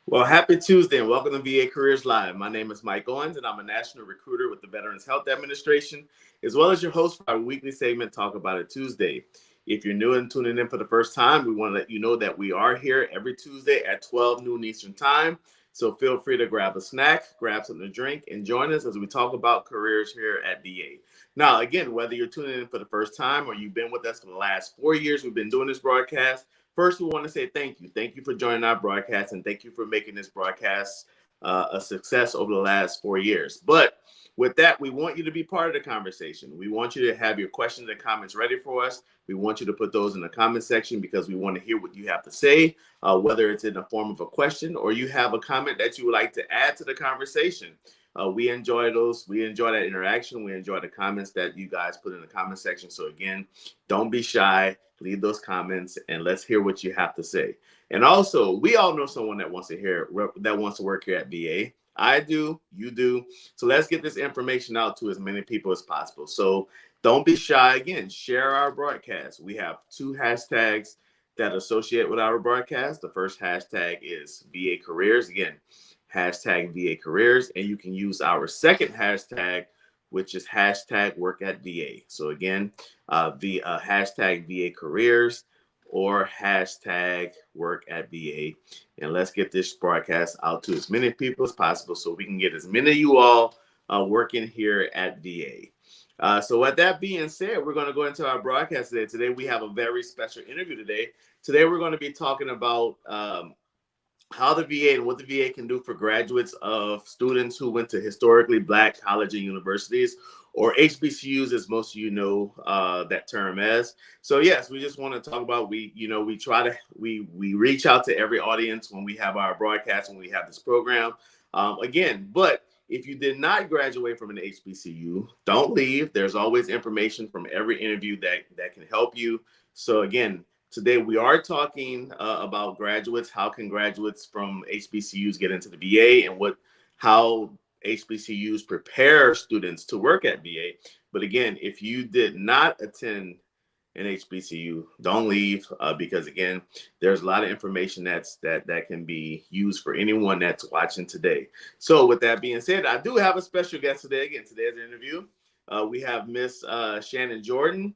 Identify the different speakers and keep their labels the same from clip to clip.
Speaker 1: Well, happy Tuesday and welcome to VA Careers Live. My name is Mike Owens and I'm a national recruiter with the Veterans Health Administration, as well as your host for our weekly segment, Talk About It Tuesday. If you're new and tuning in for the first time, we want to let you know that we are here every Tuesday at 12 noon Eastern Time. So feel free to grab a snack, grab something to drink, and join us as we talk about careers here at VA. Now, again, whether you're tuning in for the first time or you've been with us for the last 4 years, we've been doing this broadcast. First, we want to say thank you. Thank you for joining our broadcast and thank you for making this broadcast a success over the last 4 years. But with that, we want you to be part of the conversation. We want you to have your questions and comments ready for us. We want you to put those in the comment section because we want to hear what you have to say, whether it's in the form of a question or you have a comment that you would like to add to the conversation. We enjoy those. We enjoy that interaction. We enjoy the comments that you guys put in the comment section. So again, don't be shy. Leave those comments and let's hear what you have to say. And also, we all know someone that wants to work here at VA. I do, you do. So let's get this information out to as many people as possible. So don't be shy. Again, share our broadcast. We have two hashtags that associate with our broadcast. The first hashtag is VA Careers. Again, hashtag VA Careers. And you can use our second hashtag, which is hashtag Work at VA. So again, the hashtag VA Careers or hashtag Work at VA. And let's get this broadcast out to as many people as possible so we can get as many of you all working here at VA. So with that being said, we're going to go into our broadcast today. Today we have a very special interview today. Today we're going to be talking about how the VA and what the VA can do for graduates of students who went to historically Black colleges and universities, or HBCUs, as most of you know that term as. So yes, we just want to talk about we reach out to every audience when we have our broadcast, when we have this program. But if you did not graduate from an HBCU, don't leave. There's always information from every interview that can help you. So again, today we are talking about graduates. How can graduates from HBCUs get into the VA, and how HBCUs prepare students to work at VA? But again, if you did not attend an HBCU, don't leave because again, there's a lot of information that can be used for anyone that's watching today. So with that being said, I do have a special guest today. Again, today's interview, we have Miss Shannon Jordan.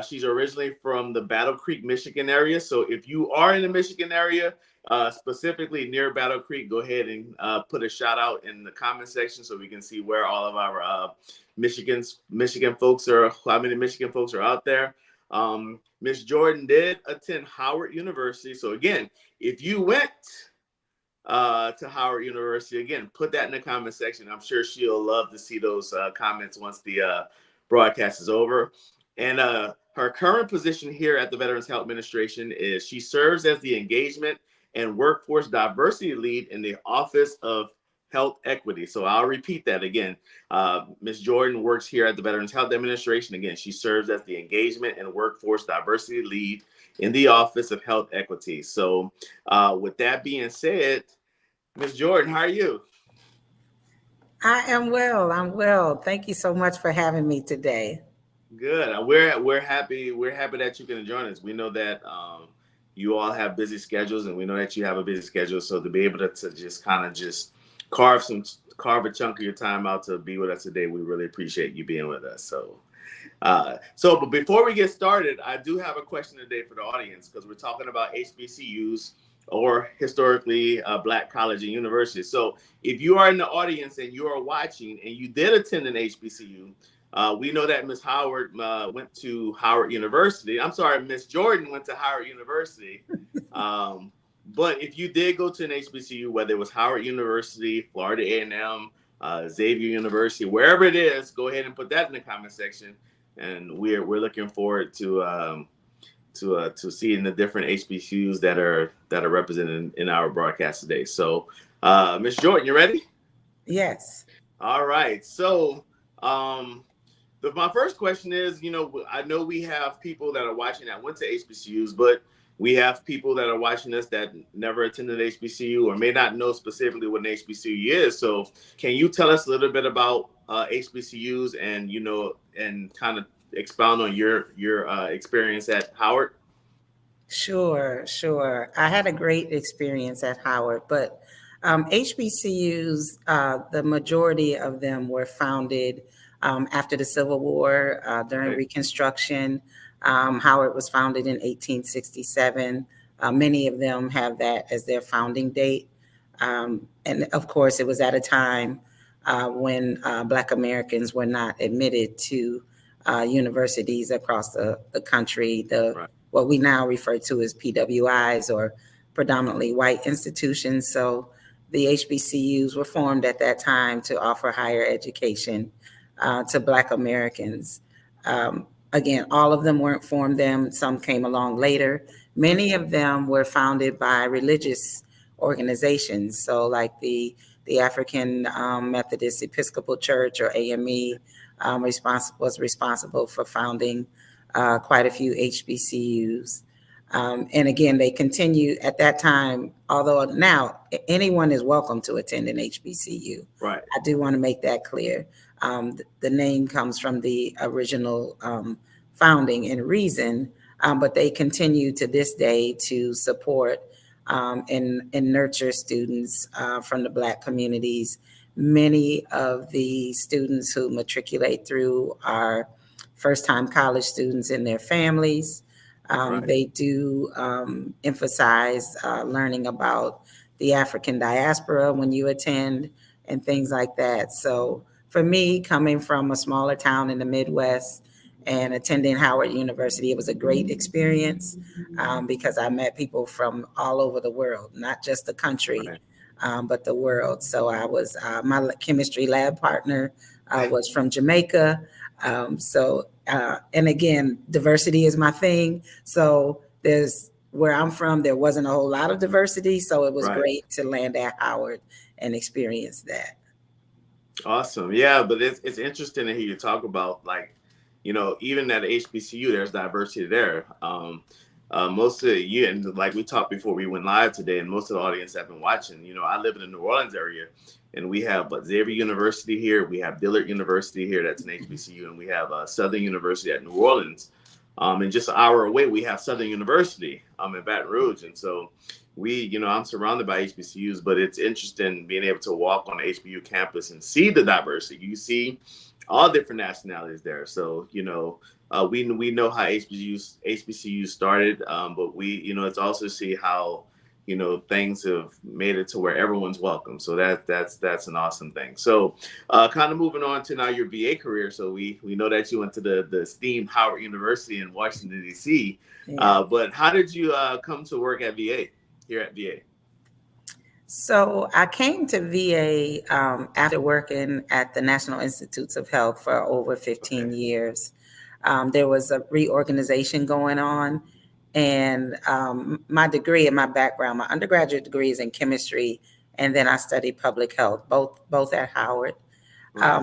Speaker 1: She's originally from the Battle Creek, Michigan area. So if you are in the Michigan area, specifically near Battle Creek, go ahead and put a shout out in the comment section so we can see where all of our Michigan folks are, how many Michigan folks are out there. Miss Jordan did attend Howard University. So again, if you went to Howard University, again, put that in the comment section. I'm sure she'll love to see those comments once the broadcast is over. And her current position here at the Veterans Health Administration is she serves as the Engagement and Workforce Diversity Lead in the Office of Health Equity. So I'll repeat that again. Ms. Jordan works here at the Veterans Health Administration. Again, she serves as the Engagement and Workforce Diversity Lead in the Office of Health Equity. So with that being said, Ms. Jordan, how are you?
Speaker 2: I am well. I'm well. Thank you so much for having me today.
Speaker 1: Good. We're happy. We're happy that you can join us. We know that you all have busy schedules, and we know that you have a busy schedule. So to be able to just kind of just carve a chunk of your time out to be with us today, we really appreciate you being with us. But before we get started, I do have a question today for the audience because we're talking about HBCUs or historically Black college and universities. So if you are in the audience and you are watching and you did attend an HBCU, we know that Miss Howard went to Howard University. I'm sorry, Miss Jordan went to Howard University. But if you did go to an HBCU, whether it was Howard University, Florida A&M, Xavier University, wherever it is, go ahead and put that in the comment section. And we're looking forward to seeing the different HBCUs that are represented in our broadcast today. So, Miss Jordan, you ready?
Speaker 2: Yes.
Speaker 1: All right. So, my first question is, I know we have people that are watching that went to HBCUs, but we have people that are watching us that never attended HBCU or may not know specifically what an HBCU is. So, can you tell us a little bit about HBCUs and and kind of expound on your experience at Howard?
Speaker 2: Sure. I had a great experience at Howard, but HBCUs, the majority of them were founded after the Civil War, during
Speaker 1: Right.
Speaker 2: Reconstruction. Howard was founded in 1867. Many of them have that as their founding date. And of course, it was at a time when Black Americans were not admitted to universities across the country,
Speaker 1: Right.
Speaker 2: what we now refer to as PWIs, or predominantly white institutions. So the HBCUs were formed at that time to offer higher education to Black Americans. Again, all of them weren't formed then. Some came along later. Many of them were founded by religious organizations. So like the African Methodist Episcopal Church, or AME, was responsible for founding quite a few HBCUs. And again, they continue at that time, although now anyone is welcome to attend an HBCU.
Speaker 1: Right.
Speaker 2: I do want to make that clear. The name comes from the original founding and reason, but they continue to this day to support and nurture students from the Black communities. Many of the students who matriculate through are first-time college students and their families.
Speaker 1: Right.
Speaker 2: They do emphasize learning about the African diaspora when you attend and things like that. So for me, coming from a smaller town in the Midwest and attending Howard University, it was a great experience because I met people from all over the world, not just the country,
Speaker 1: Right.
Speaker 2: but the world. So I was, my chemistry lab partner was from Jamaica. And again, diversity is my thing. So where I'm from, there wasn't a whole lot of diversity. So it was
Speaker 1: Right.
Speaker 2: great to land at Howard and experience that.
Speaker 1: Awesome. Yeah, but it's interesting to hear you talk about, like, even at HBCU, there's diversity there. Most of you, and like we talked before we went live today, and most of the audience have been watching. I live in the New Orleans area, and we have Xavier University here. We have Dillard University here. That's an HBCU, and we have Southern University at New Orleans. And just an hour away, we have Southern University in Baton Rouge. And so I'm surrounded by HBCUs, but it's interesting being able to walk on the HBCU campus and see the diversity. You see all different nationalities there. So, we know how HBCUs started, but it's also see how, things have made it to where everyone's welcome. So that's an awesome thing. So kind of moving on to now your VA career. So we know that you went to the esteemed Howard University in Washington, D.C.
Speaker 2: Yeah.
Speaker 1: But how did you come to work at VA, here at VA?
Speaker 2: So I came to VA after working at the National Institutes of Health for over 15 years. There was a reorganization going on, and my degree and my background, my undergraduate degree is in chemistry, and then I studied public health, both at Howard.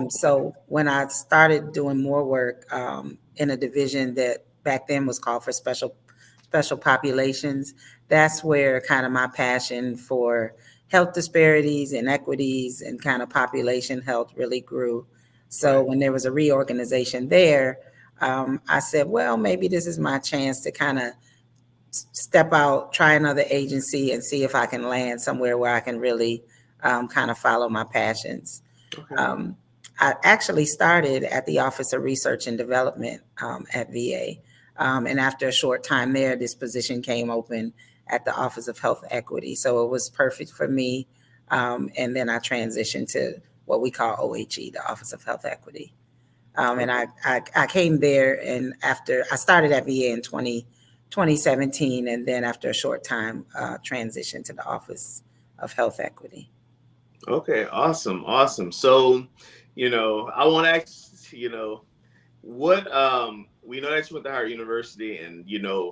Speaker 2: So when I started doing more work in a division that back then was called for special populations, that's where kind of my passion for health disparities, inequities, and kind of population health really grew. So when there was a reorganization there, I said, well, maybe this is my chance to kind of step out, try another agency, and see if I can land somewhere where I can really kind of follow my passions.
Speaker 1: Okay.
Speaker 2: I actually started at the Office of Research and Development at VA. And after a short time there, this position came open at the Office of Health Equity. So it was perfect for me. And then I transitioned to what we call OHE, the Office of Health Equity. And I came there, and after I started at VA in 2017, and then after a short time, transitioned to the Office of Health Equity.
Speaker 1: Okay, awesome. So, I want to ask, what we know that you went to Howard University, and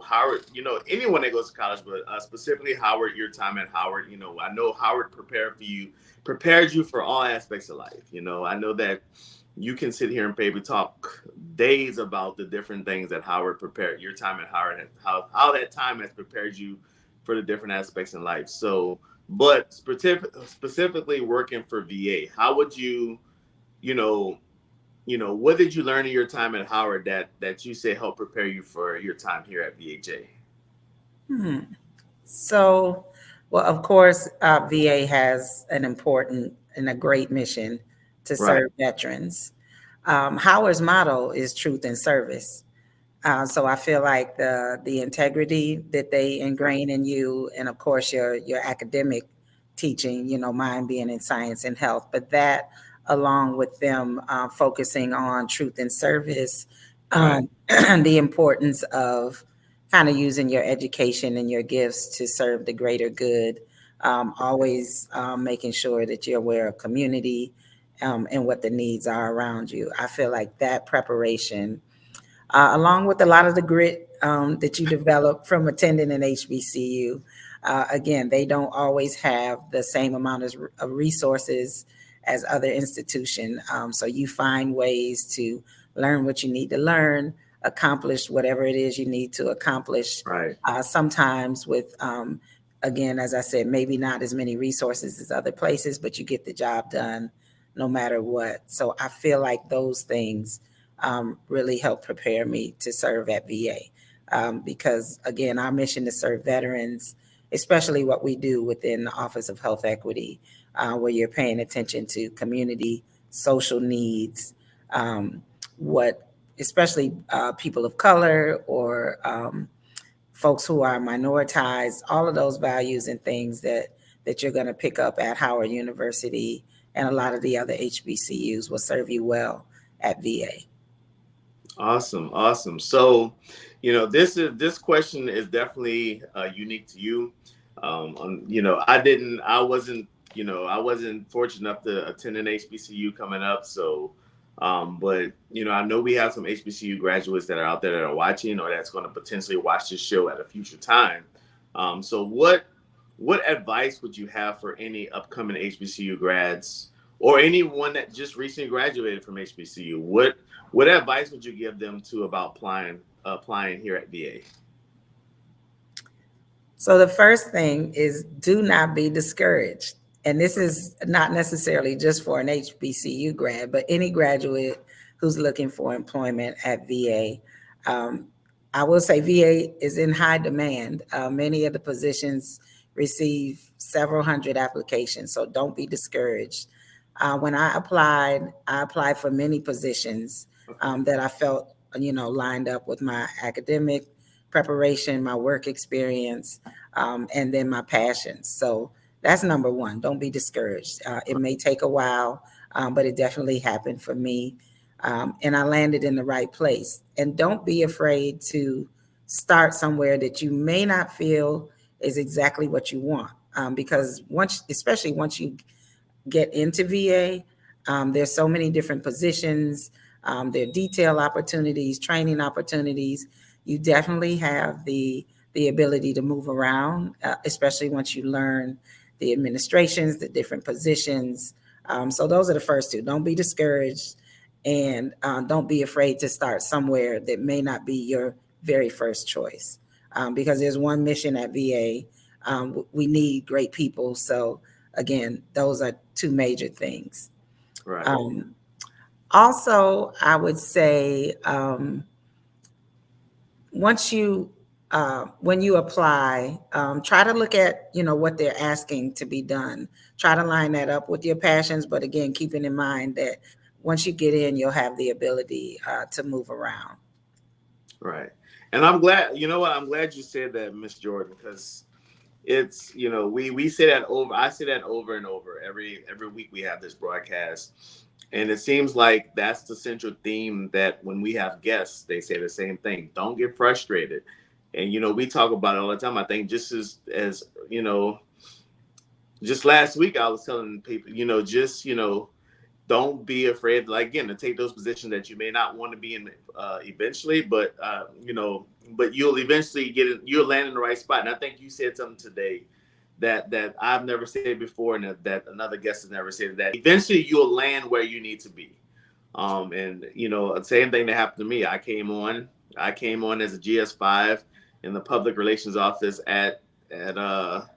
Speaker 1: Howard, anyone that goes to college, but specifically Howard, your time at Howard, I know Howard prepared you for all aspects of life. I know that you can sit here and maybe talk days about the different things that Howard prepared, your time at Howard, and how that time has prepared you for the different aspects in life. So, but specifically working for VA, how would you, what did you learn in your time at Howard that you say helped prepare you for your time here at VHA?
Speaker 2: So Well, of course, VA has an important and a great mission to
Speaker 1: Right.
Speaker 2: serve veterans. Howard's motto is truth and service. So I feel like the integrity that they ingrain in you, and of course your academic teaching, mine being in science and health, but that along with them focusing on truth and service,
Speaker 1: Right.
Speaker 2: the importance of kind of using your education and your gifts to serve the greater good, always making sure that you're aware of community and what the needs are around you. I feel like that preparation along with a lot of the grit that you develop from attending an HBCU. Again, they don't always have the same amount of resources as other institutions. So you find ways to learn what you need to learn, accomplish whatever it is you need to accomplish.
Speaker 1: Right.
Speaker 2: Sometimes with, again, as I said, maybe not as many resources as other places, but you get the job done no matter what. So I feel like those things really helped prepare me to serve at VA. Because again, our mission to serve veterans, especially what we do within the Office of Health Equity, where you're paying attention to community, social needs, what especially people of color or folks who are minoritized, all of those values and things that you're going to pick up at Howard University and a lot of the other HBCUs will serve you well at VA.
Speaker 1: Awesome, awesome. So, this question is definitely unique to you. I wasn't fortunate enough to attend an HBCU coming up. So, but I know we have some HBCU graduates that are out there that are watching or that's going to potentially watch this show at a future time. So, what advice would you have for any upcoming HBCU grads or anyone that just recently graduated from HBCU? What advice would you give them to about applying here at VA?
Speaker 2: So the first thing is do not be discouraged. And this is not necessarily just for an HBCU grad, but any graduate who's looking for employment at VA. Um, I will say VA is in high demand. Many of the positions receive several hundred applications, so don't be discouraged. When I applied for many positions that I felt, lined up with my academic preparation, my work experience, and then my passions. So that's number one. Don't be discouraged. It may take a while, but it definitely happened for me. And I landed in the right place. And don't be afraid to start somewhere that you may not feel is exactly what you want. Because especially once you get into VA, there's so many different positions. There are detail opportunities, training opportunities. You definitely have the ability to move around, especially once you learn the administrations, the different positions. So those are the first two. Don't be discouraged, and don't be afraid to start somewhere that may not be your very first choice, because there's one mission at VA. We need great people. So again, those are two major things.
Speaker 1: Right.
Speaker 2: Also, I would say once you when you apply, try to look at what they're asking to be done. Try to line that up with your passions, but again, keeping in mind that once you get in, you'll have the ability to move around.
Speaker 1: Right. And I'm glad, I'm glad you said that, Miss Jordan, because it's, we say that over, I say that over and over. Every week we have this broadcast. And it seems like that's the central theme that when we have guests, they say the same thing. Don't get frustrated. And, we talk about it all the time. I think just as just last week, I was telling people, don't be afraid, like, again, to take those positions that you may not want to be in eventually, but but you'll eventually you'll land in the right spot. And I think you said something today that I've never said before, and that another guest has never said, that eventually you'll land where you need to be. And same thing that happened to me. I came on as a GS5 in the public relations office as a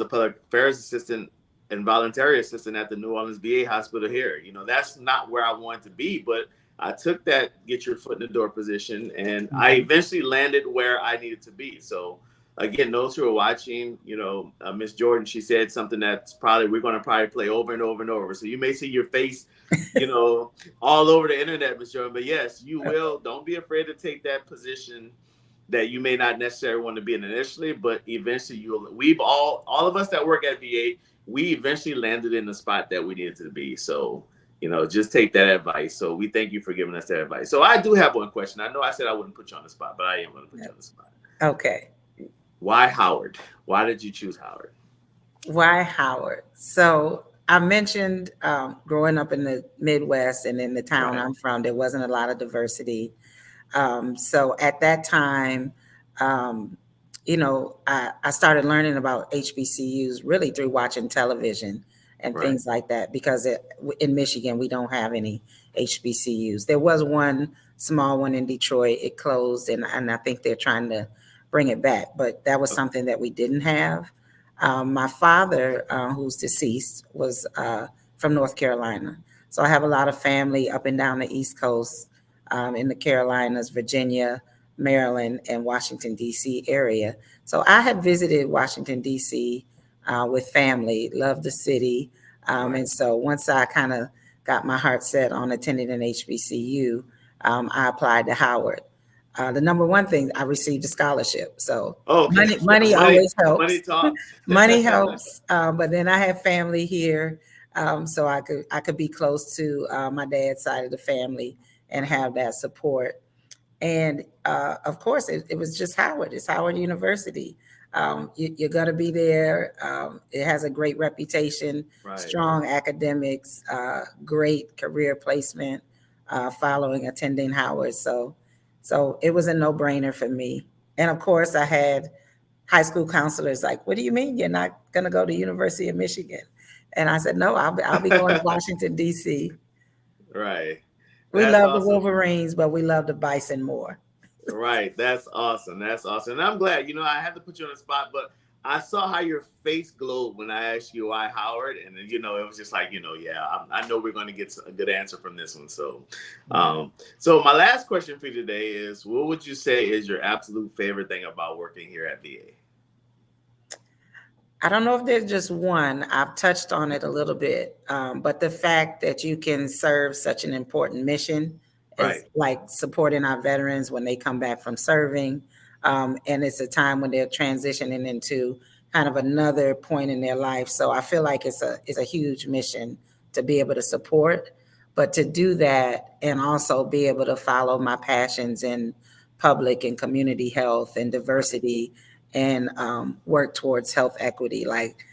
Speaker 1: public affairs assistant and voluntary assistant at the New Orleans VA hospital here. That's not where I wanted to be, but I took that get your foot in the door position, and I eventually landed where I needed to be. So again, those who are watching, Miss Jordan, she said something that's we're going to probably play over and over and over. So you may see your face, all over the internet, Miss Jordan. But yes, you will. Don't be afraid to take that position that you may not necessarily want to be in initially, but eventually we've all of us that work at VA, we eventually landed in the spot that we needed to be. So, just take that advice. So we thank you for giving us that advice. So I do have one question. I know I said I wouldn't put you on the spot, but I am going to put you on the spot.
Speaker 2: Okay.
Speaker 1: Why Howard? Why did you choose Howard?
Speaker 2: Why Howard? So I mentioned growing up in the Midwest and in the town I'm from, there wasn't a lot of diversity. So at that time, I started learning about HBCUs really through watching television and things like that, because in Michigan, we don't have any HBCUs. There was one small one in Detroit. It closed, and I think they're trying to bring it back, but that was something that we didn't have. My father, who's deceased, was from North Carolina. So I have a lot of family up and down the East Coast, in the Carolinas, Virginia, Maryland, and Washington, D.C. area. So I had visited Washington, D.C. With family, loved the city. And so once I kind of got my heart set on attending an HBCU, I applied to Howard. The number one thing, I received a scholarship. So money always helps.
Speaker 1: Money talks.
Speaker 2: Money helps. But then I have family here, so I could be close to my dad's side of the family and have that support. And of course, it was just Howard. It's Howard University. You're going to be there. It has a great reputation, strong academics, great career placement following attending Howard. So it was a no-brainer for me. And of course, I had high school counselors like, "What do you mean you're not going to go to University of Michigan?" And I said, "No, I'll be going to Washington, D.C."
Speaker 1: Right.
Speaker 2: We love the Wolverines, but we love the Bison more.
Speaker 1: Right. That's awesome. That's awesome. And I'm glad, I had to put you on the spot, but I saw how your face glowed when I asked you why Howard. And then, it was just like, I know we're going to get a good answer from this one. So, so my last question for you today is, what would you say is your absolute favorite thing about working here at VA?
Speaker 2: I don't know if there's just one. I've touched on it a little bit, but the fact that you can serve such an important mission, is like supporting our veterans when they come back from serving, and it's a time when they're transitioning into kind of another point in their life. So I feel like it's a huge mission to be able to support, but to do that and also be able to follow my passions in public and community health and diversity, and work towards health equity. Like,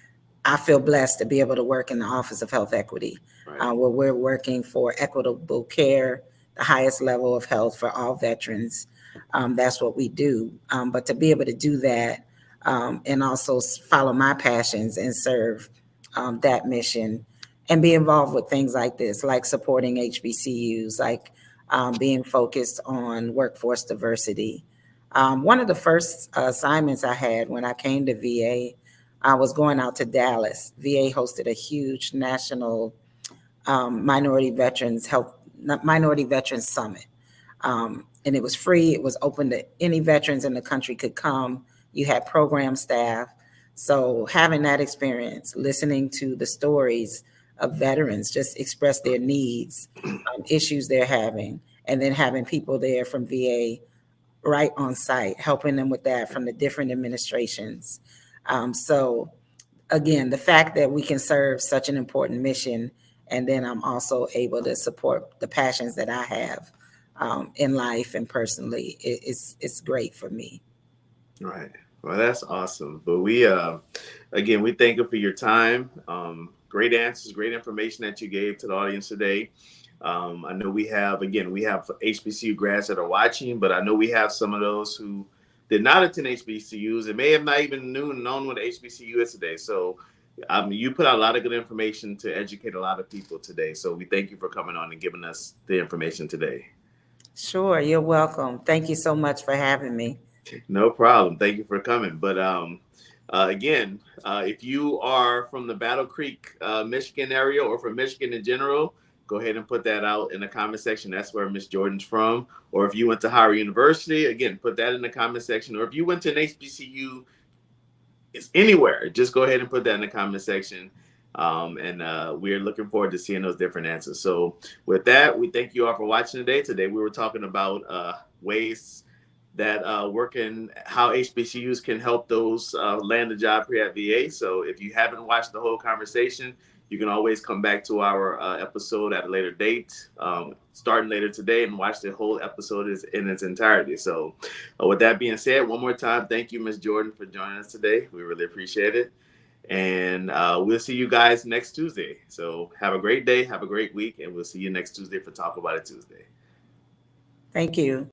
Speaker 2: I feel blessed to be able to work in the Office of Health Equity, where we're working for equitable care, the highest level of health for all veterans. That's what we do. But to be able to do that, and also follow my passions and serve that mission, and be involved with things like this, like supporting HBCUs, like being focused on workforce diversity. One of the first assignments I had when I came to VA, I was going out to Dallas. VA hosted a huge national minority veterans summit. And it was free. It was open to any veterans in the country could come. You had program staff. So having that experience, listening to the stories of veterans just express their needs, issues they're having, and then having people there from VA right on site, helping them with that from the different administrations. So again, the fact that we can serve such an important mission, and then I'm also able to support the passions that I have in life and personally, it's great for me.
Speaker 1: Right. Well, that's awesome. But we thank you for your time. Great answers, great information that you gave to the audience today. I know we have HBCU grads that are watching, but I know we have some of those who did not attend HBCUs and may have not even known what HBCU is today. So you put out a lot of good information to educate a lot of people today. So we thank you for coming on and giving us the information today.
Speaker 2: Sure. You're welcome. Thank you so much for having me.
Speaker 1: No problem. Thank you for coming. But again, if you are from the Battle Creek, Michigan area, or from Michigan in general, go ahead and put that out in the comment section. That's where Miss Jordan's from. Or if you went to Howard University, again, put that in the comment section. Or if you went to an HBCU it's anywhere, just go ahead and put that in the comment section. And we're looking forward to seeing those different answers. So with that, we thank you all for watching today. Today we were talking about ways that working, how HBCUs can help those land a job here at VA. So if you haven't watched the whole conversation, you can always come back to our episode at a later date, starting later today, and watch the whole episode in its entirety. So with that being said, one more time, thank you, Ms. Jordan, for joining us today. We really appreciate it. And we'll see you guys next Tuesday. So have a great day, have a great week, and we'll see you next Tuesday for Talk About It Tuesday.
Speaker 2: Thank you.